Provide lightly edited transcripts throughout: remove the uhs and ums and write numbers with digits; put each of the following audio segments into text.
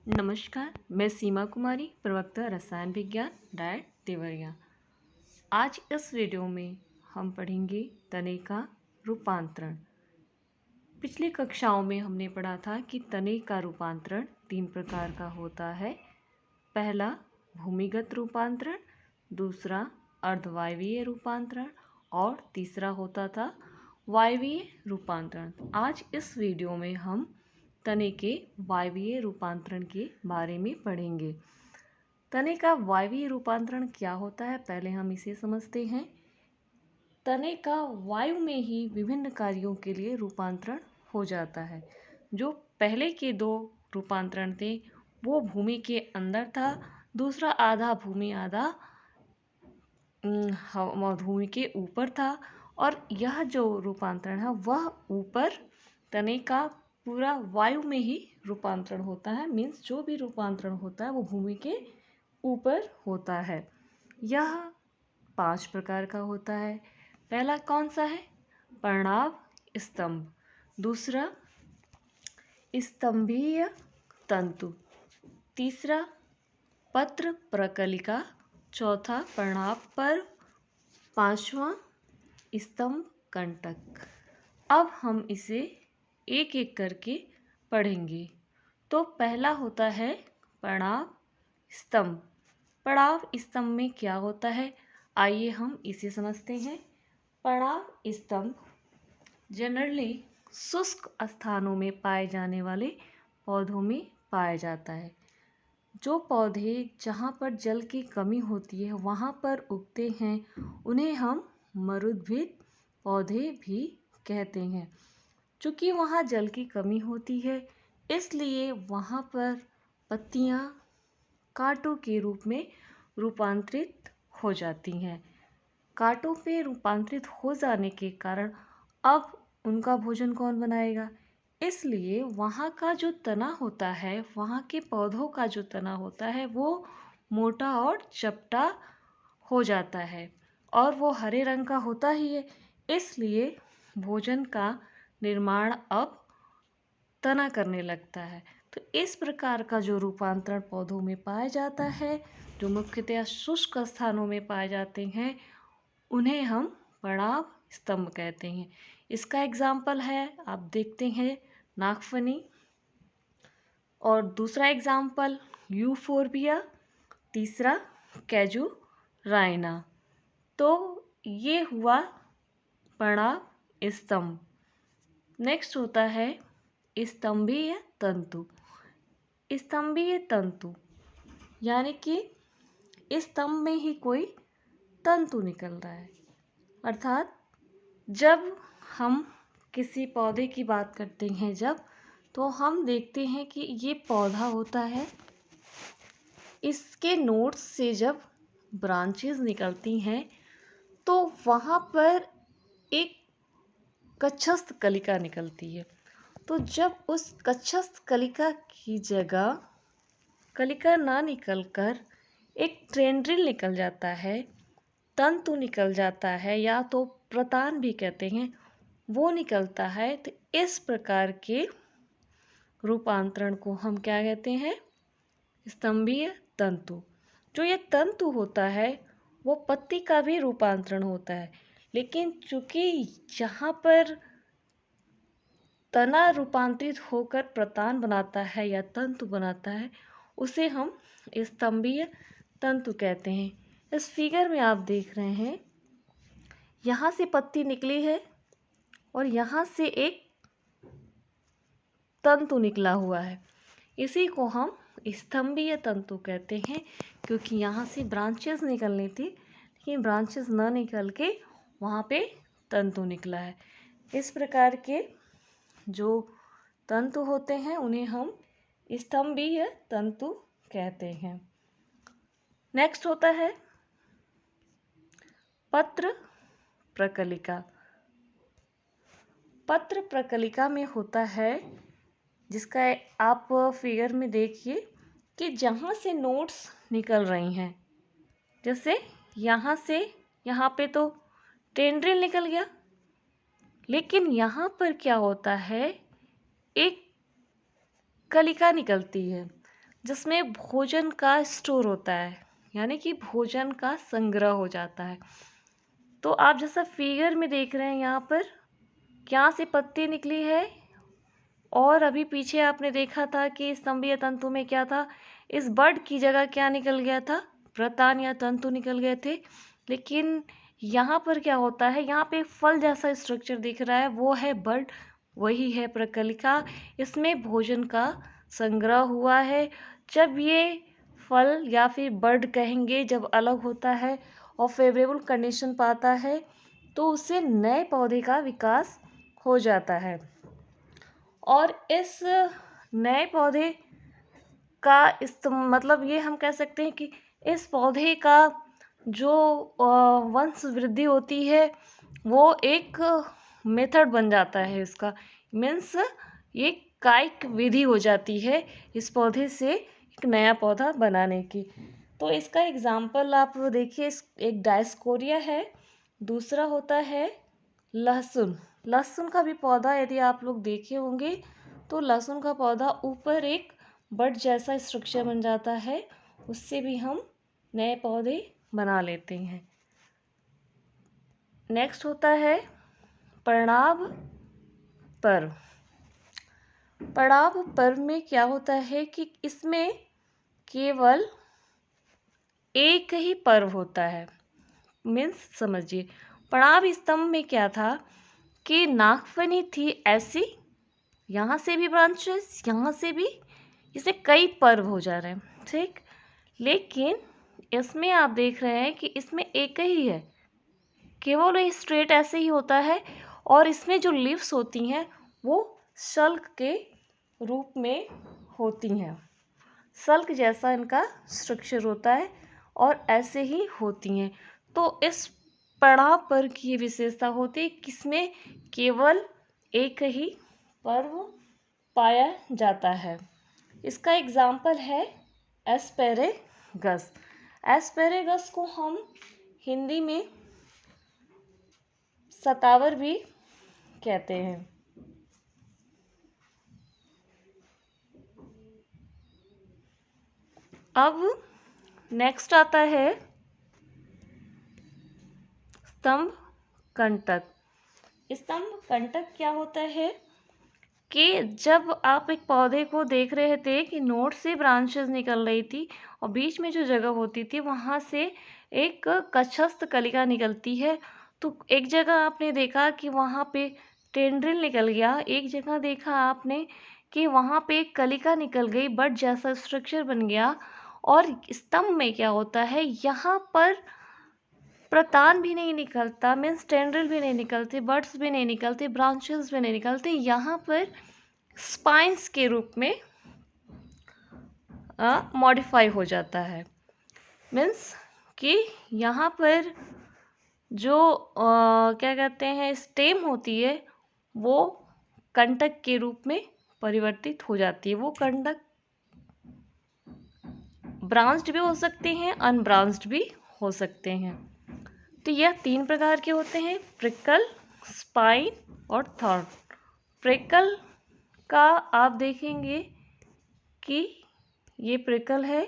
नमस्कार, मैं सीमा कुमारी, प्रवक्ता रसायन विज्ञान, डायट देवरिया। आज इस वीडियो में हम पढ़ेंगे तने का रूपांतरण। पिछली कक्षाओं में हमने पढ़ा था कि तने का रूपांतरण 3 प्रकार का होता है। पहला भूमिगत रूपांतरण, दूसरा अर्धवायवीय रूपांतरण और तीसरा होता था वायवीय रूपांतरण। आज इस वीडियो में हम तने के वायवीय रूपांतरण के बारे में पढ़ेंगे। तने का वायवीय रूपांतरण क्या होता है, पहले हम इसे समझते हैं। तने का वायु में ही विभिन्न कार्यों के लिए रूपांतरण हो जाता है। जो पहले के 2 रूपांतरण थे वो भूमि के अंदर था, दूसरा आधा भूमि आधा भूमि के ऊपर था। और यह जो रूपांतरण है वह ऊपर तने का पूरा वायु में ही रूपांतरण होता है। मीन्स जो भी रूपांतरण होता है वो भूमि के ऊपर होता है। यह 5 प्रकार का होता है। पहला कौन सा है? पर्णाव स्तंभ, दूसरा स्तंभीय तंतु, तीसरा पत्र प्रकलिका, चौथा पर्णाव पर्व, पांचवा स्तंभ कंटक। अब हम इसे एक एक करके पढ़ेंगे। तो पहला होता है पर्णाव स्तंभ। पर्णाव स्तंभ में क्या होता है, आइए हम इसे समझते हैं। पर्णाव स्तंभ जनरली शुष्क स्थानों में पाए जाने वाले पौधों में पाया जाता है। जो पौधे जहाँ पर जल की कमी होती है वहाँ पर उगते हैं उन्हें हम मरुद्भिद पौधे भी कहते हैं। चूँकि वहाँ जल की कमी होती है इसलिए वहाँ पर पत्तियाँ कांटों के रूप में रूपांतरित हो जाती हैं। कांटों पे रूपांतरित हो जाने के कारण अब उनका भोजन कौन बनाएगा, इसलिए वहाँ का जो तना होता है, वहाँ के पौधों का जो तना होता है वो मोटा और चपटा हो जाता है और वो हरे रंग का होता ही है। इसलिए भोजन का निर्माण अब तना करने लगता है। तो इस प्रकार का जो रूपांतरण पौधों में पाया जाता है, जो मुख्यतः शुष्क स्थानों में पाए जाते हैं, उन्हें हम पर्णाव स्तंभ कहते हैं। इसका एग्जाम्पल है, आप देखते हैं, नागफनी, और दूसरा एग्जाम्पल यूफोर्बिया, तीसरा कैजुराइना। तो ये हुआ पर्णाव स्तंभ। नेक्स्ट होता है स्तंभीय तंतु। स्तंभीय तंतु यानी कि स्तंभ में ही कोई तंतु निकल रहा है। अर्थात जब हम किसी पौधे की बात करते हैं तो हम देखते हैं कि ये पौधा होता है, इसके नोड्स से जब ब्रांचेस निकलती हैं तो वहाँ पर एक कक्षस्थ कलिका निकलती है। तो जब उस कक्षस्थ कलिका की जगह कलिका ना निकलकर एक टेंड्रिल निकल जाता है, तंतु निकल जाता है, या तो प्रतान भी कहते हैं, वो निकलता है। तो इस प्रकार के रूपांतरण को हम क्या कहते हैं? स्तंभीय तंतु। जो ये तंतु होता है वो पत्ती का भी रूपांतरण होता है, लेकिन चूंकि यहाँ पर तना रूपांतरित होकर प्रतान बनाता है या तंतु बनाता है, उसे हम स्तंभीय तंतु कहते हैं। इस फिगर में आप देख रहे हैं, यहाँ से पत्ती निकली है और यहाँ से एक तंतु निकला हुआ है। इसी को हम स्तंभीय तंतु कहते हैं, क्योंकि यहाँ से ब्रांचेस निकलनी थी लेकिन ब्रांचेस न निकल के वहाँ पे तंतु निकला है। इस प्रकार के जो तंतु होते हैं उन्हें हम स्तंभीय तंतु कहते हैं। नेक्स्ट होता है पत्र प्रकलिका। पत्र प्रकलिका में होता है, जिसका आप फिगर में देखिए कि जहाँ से नोड्स निकल रही हैं, जैसे यहाँ से यहाँ पे तो टेंड्रिल निकल गया, लेकिन यहाँ पर क्या होता है, एक कलिका निकलती है। जिसमें भोजन का स्टोर होता है, यानी कि भोजन का संग्रह हो जाता है। तो आप जैसा फिगर में देख रहे हैं यहाँ पर यहाँ से पत्ती निकली है, और अभी पीछे आपने देखा था कि स्तंभीय तंतु में क्या था, इस बड की जगह क्या निकल गया था, प्रतान या तंतु निकल गए थे। लेकिन यहाँ पर क्या होता है, यहाँ पे फल जैसा स्ट्रक्चर दिख रहा है, वो है बड, वही है प्रकलिका। इसमें भोजन का संग्रह हुआ है। जब ये फल या फिर बड कहेंगे, जब अलग होता है और फेवरेबल कंडीशन पाता है, तो उससे नए पौधे का विकास हो जाता है। और इस नए पौधे का मतलब ये हम कह सकते हैं कि इस पौधे का जो वंश वृद्धि होती है, वो एक मेथड बन जाता है इसका, मीन्स ये कायिक विधि हो जाती है इस पौधे से एक नया पौधा बनाने की। तो इसका एग्जाम्पल आप देखिए, एक डायस्कोरिया है, दूसरा होता है लहसुन। लहसुन का भी पौधा यदि आप लोग देखे होंगे, तो लहसुन का पौधा ऊपर एक बड जैसा स्ट्रक्चर बन जाता है, उससे भी हम नए पौधे बना लेते हैं। नेक्स्ट होता है पर्णाभ पर्व। पर्णाभ पर्व में क्या होता है कि इसमें केवल एक ही पर्व होता है। मीन्स समझिए, पर्णाभ स्तंभ में क्या था कि नागफनी थी ऐसी, यहाँ से भी ब्रांचेस, यहाँ से भी, इसे कई पर्व हो जा रहे हैं, ठीक। लेकिन इसमें आप देख रहे हैं कि इसमें एक ही है, केवल ये स्ट्रेट ऐसे ही होता है, और इसमें जो लीव्स होती हैं वो शल्क के रूप में होती हैं। शल्क जैसा इनका स्ट्रक्चर होता है और ऐसे ही होती हैं। तो इस पर्णाभ पर्व की विशेषता होती है किसमें केवल एक ही पर्व पाया जाता है। इसका एग्जाम्पल है एस्पेरेगस। एस्पेरेगस को हम हिंदी में सतावर भी कहते हैं। अब नेक्स्ट आता है स्तंभ कंटक। स्तंभ कंटक क्या होता है कि जब आप एक पौधे को देख रहे थे कि नोड से ब्रांचेस निकल रही थी और बीच में जो जगह होती थी वहाँ से एक कक्षस्थ कलिका निकलती है, तो एक जगह आपने देखा कि वहाँ पे टेंड्रिल निकल गया, एक जगह देखा आपने कि वहाँ पे एक कलिका निकल गई, बड जैसा स्ट्रक्चर बन गया। और स्तंभ में क्या होता है, यहाँ पर प्रतान भी नहीं निकलता, मीन्स टेंड्रिल भी नहीं निकलते, बड्स भी नहीं निकलते, ब्रांचेस भी नहीं निकलते, यहाँ पर स्पाइंस के रूप में मॉडिफाई हो जाता है। मीन्स कि यहाँ पर जो क्या कहते हैं स्टेम होती है, वो कंटक के रूप में परिवर्तित हो जाती है। वो कंटक ब्रांच्ड भी हो सकते हैं, अनब्रांच्ड भी हो सकते हैं। तो यह 3 प्रकार के होते हैं, प्रिकल, स्पाइन और थॉर्न। प्रिकल का आप देखेंगे कि ये प्रिकल है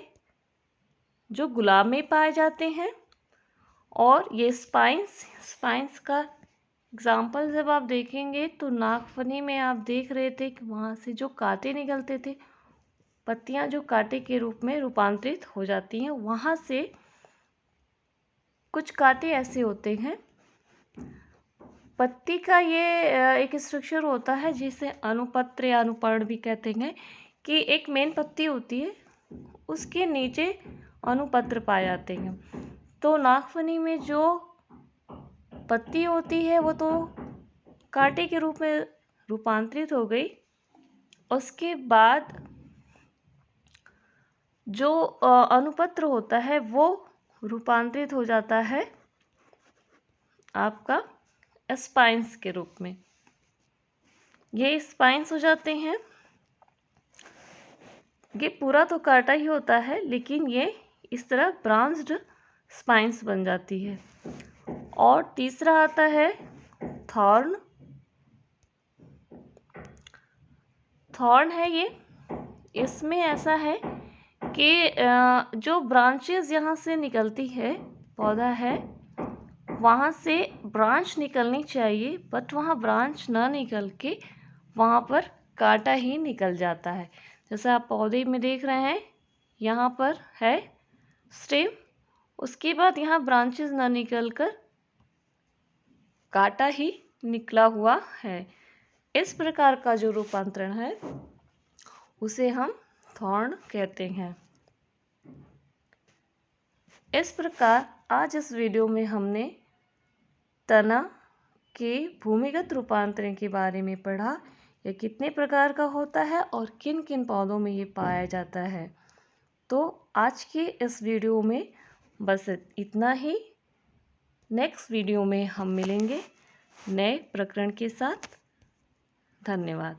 जो गुलाब में पाए जाते हैं, और ये स्पाइंस का एग्जाम्पल जब आप देखेंगे तो नागफनी में आप देख रहे थे कि वहाँ से जो कांटे निकलते थे, पत्तियाँ जो कांटे के रूप में रूपांतरित हो जाती हैं, वहाँ से कुछ कांटे ऐसे होते हैं। पत्ती का ये एक स्ट्रक्चर होता है जिसे अनुपत्र या अनुपर्ण भी कहते हैं, कि एक मेन पत्ती होती है, उसके नीचे अनुपत्र पाए जाते हैं। तो नागफनी में जो पत्ती होती है वो तो कांटे के रूप में रूपांतरित हो गई, उसके बाद जो अनुपत्र होता है वो रूपांतरित हो जाता है आपका स्पाइंस के रूप में। ये स्पाइंस हो जाते हैं। ये पूरा तो कांटा ही होता है, लेकिन ये इस तरह ब्रांच्ड स्पाइंस बन जाती है। और तीसरा आता है थॉर्न। थॉर्न है ये, इसमें ऐसा है कि जो ब्रांचेस यहाँ से निकलती है, पौधा है, वहाँ से ब्रांच निकलनी चाहिए, बट वहाँ ब्रांच ना निकल के वहाँ पर कांटा ही निकल जाता है। जैसे आप पौधे में देख रहे हैं, यहाँ पर है स्टेम, उसके बाद यहाँ ब्रांचेस ना निकल कर कांटा ही निकला हुआ है। इस प्रकार का जो रूपांतरण है उसे हम थॉर्न कहते हैं। इस प्रकार आज इस वीडियो में हमने तना के भूमिगत रूपांतरण के बारे में पढ़ा। यह कितने प्रकार का होता है और किन किन पौधों में ये पाया जाता है। तो आज के इस वीडियो में बस इतना ही। नेक्स्ट वीडियो में हम मिलेंगे नए प्रकरण के साथ। धन्यवाद।